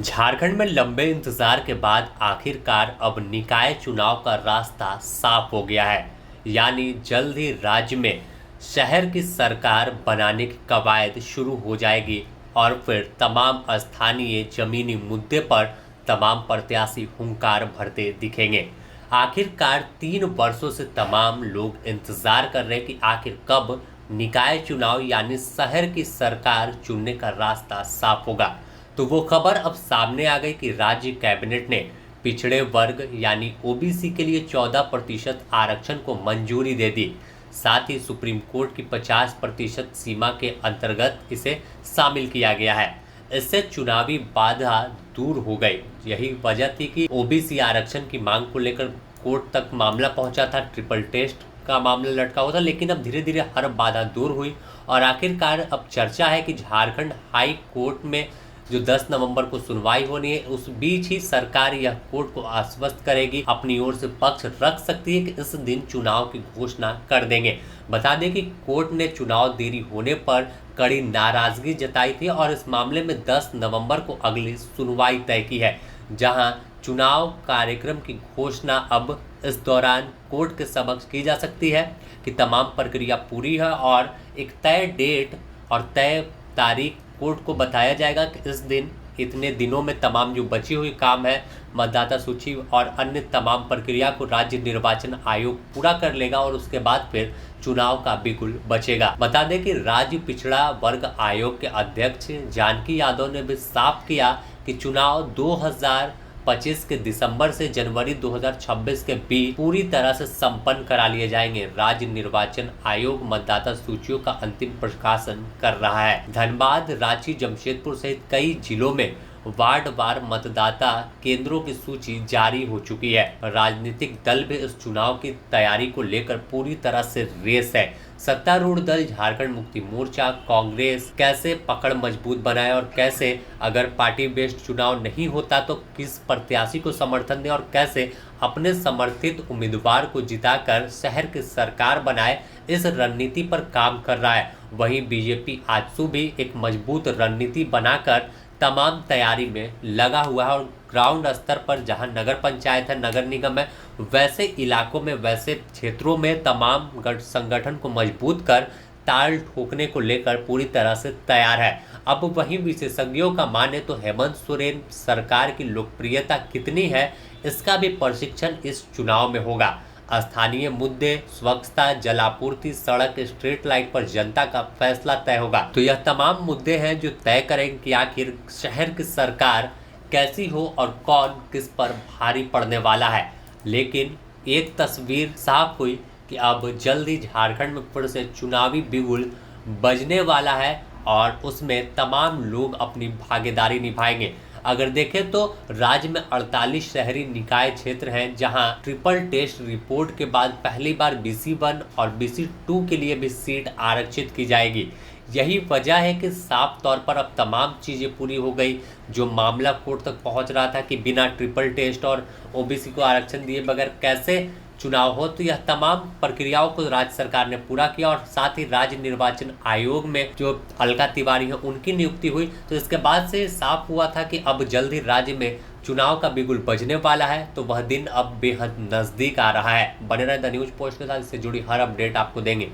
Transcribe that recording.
झारखंड में लंबे इंतजार के बाद आखिरकार अब निकाय चुनाव का रास्ता साफ हो गया है। यानी जल्द ही राज्य में शहर की सरकार बनाने की कवायद शुरू हो जाएगी और फिर तमाम स्थानीय जमीनी मुद्दे पर तमाम प्रत्याशी हुंकार भरते दिखेंगे। आखिरकार 3 वर्षों से तमाम लोग इंतजार कर रहे हैं कि आखिर कब निकाय चुनाव यानी शहर की सरकार चुनने का रास्ता साफ होगा। तो वो खबर अब सामने आ गई कि राज्य कैबिनेट ने पिछड़े वर्ग यानी ओबीसी के लिए 14% आरक्षण को मंजूरी दे दी। साथ ही सुप्रीम कोर्ट की 50% सीमा के अंतर्गत इसे शामिल किया गया है। इससे चुनावी बाधा दूर हो गई। यही वजह थी कि ओबीसी आरक्षण की मांग को लेकर कोर्ट तक मामला पहुंचा था, ट्रिपल टेस्ट का मामला लटका हुआ था, लेकिन अब धीरे धीरे हर बाधा दूर हुई और आखिरकार अब चर्चा है कि झारखंड हाई कोर्ट में जो 10 नवंबर को सुनवाई होनी है, उस बीच ही सरकार यह कोर्ट को आश्वस्त करेगी, अपनी ओर से पक्ष रख सकती है कि इस दिन चुनाव की घोषणा कर देंगे। बता दें कि कोर्ट ने चुनाव देरी होने पर कड़ी नाराजगी जताई थी और इस मामले में 10 नवंबर को अगली सुनवाई तय की है, जहां चुनाव कार्यक्रम की घोषणा अब इस दौरान कोर्ट के समक्ष की जा सकती है कि तमाम प्रक्रिया पूरी है और एक तय डेट और तय तारीख कोर्ट को बताया जाएगा कि इस दिन इतने दिनों में तमाम जो बची हुई काम है, मतदाता सूची और अन्य तमाम प्रक्रिया को राज्य निर्वाचन आयोग पूरा कर लेगा और उसके बाद फिर चुनाव का बिगुल बचेगा। बता दें कि राज्य पिछड़ा वर्ग आयोग के अध्यक्ष जानकी यादव ने भी साफ किया कि चुनाव 2025 के दिसंबर से जनवरी 2026 के बीच पूरी तरह से संपन्न करा लिए जाएंगे। राज्य निर्वाचन आयोग मतदाता सूचियों का अंतिम प्रकाशन कर रहा है। धनबाद, रांची, जमशेदपुर सहित कई जिलों में वार्ड वार मतदाता केंद्रों की सूची जारी हो चुकी है। राजनीतिक दल भी इस चुनाव की तैयारी को लेकर पूरी तरह से रेस है। सत्तारूढ़ दल झारखंड मुक्ति मोर्चा, कांग्रेस कैसे पकड़ मजबूत बनाए और कैसे अगर पार्टी बेस्ड चुनाव नहीं होता तो किस प्रत्याशी को समर्थन दें और कैसे अपने समर्थित उम्मीदवार को जिताकर शहर की सरकार बनाए, इस रणनीति पर काम कर रहा है। वहीं बीजेपी आजसू भी एक मजबूत रणनीति बनाकर तमाम तैयारी में लगा हुआ है और ग्राउंड स्तर पर जहां नगर पंचायत है, नगर निगम है, वैसे इलाकों में, वैसे क्षेत्रों में तमाम संगठन को मजबूत कर ताल ठोकने को लेकर पूरी तरह से तैयार है। अब वहीं विशेषज्ञों का माने तो हेमंत सोरेन सरकार की लोकप्रियता कितनी है, इसका भी प्रशिक्षण इस चुनाव में होगा। स्थानीय मुद्दे, स्वच्छता, जलापूर्ति, सड़क, स्ट्रीट लाइट पर जनता का फैसला तय होगा। तो यह तमाम मुद्दे हैं जो तय करेंगे कि आखिर शहर की सरकार कैसी हो और कौन किस पर भारी पड़ने वाला है। लेकिन एक तस्वीर साफ हुई कि अब जल्द ही झारखंड में फिर से चुनावी बिगुल बजने वाला है और उसमें तमाम लोग अपनी भागीदारी निभाएंगे। अगर देखें तो राज्य में 48 शहरी निकाय क्षेत्र हैं जहां ट्रिपल टेस्ट रिपोर्ट के बाद पहली बार BC1 और BC2 के लिए भी सीट आरक्षित की जाएगी। यही वजह है कि साफ तौर पर अब तमाम चीज़ें पूरी हो गई। जो मामला कोर्ट तक पहुंच रहा था कि बिना ट्रिपल टेस्ट और ओबीसी को आरक्षण दिए बगैर कैसे चुनाव हो, तो यह तमाम प्रक्रियाओं को राज्य सरकार ने पूरा किया और साथ ही राज्य निर्वाचन आयोग में जो अलका तिवारी है उनकी नियुक्ति हुई। तो इसके बाद से साफ हुआ था कि अब जल्द ही राज्य में चुनाव का बिगुल बजने वाला है। तो वह दिन अब बेहद नजदीक आ रहा है। बने रहे द न्यूज पोस्ट के साथ, इससे जुड़ी हर अपडेट आपको देंगे।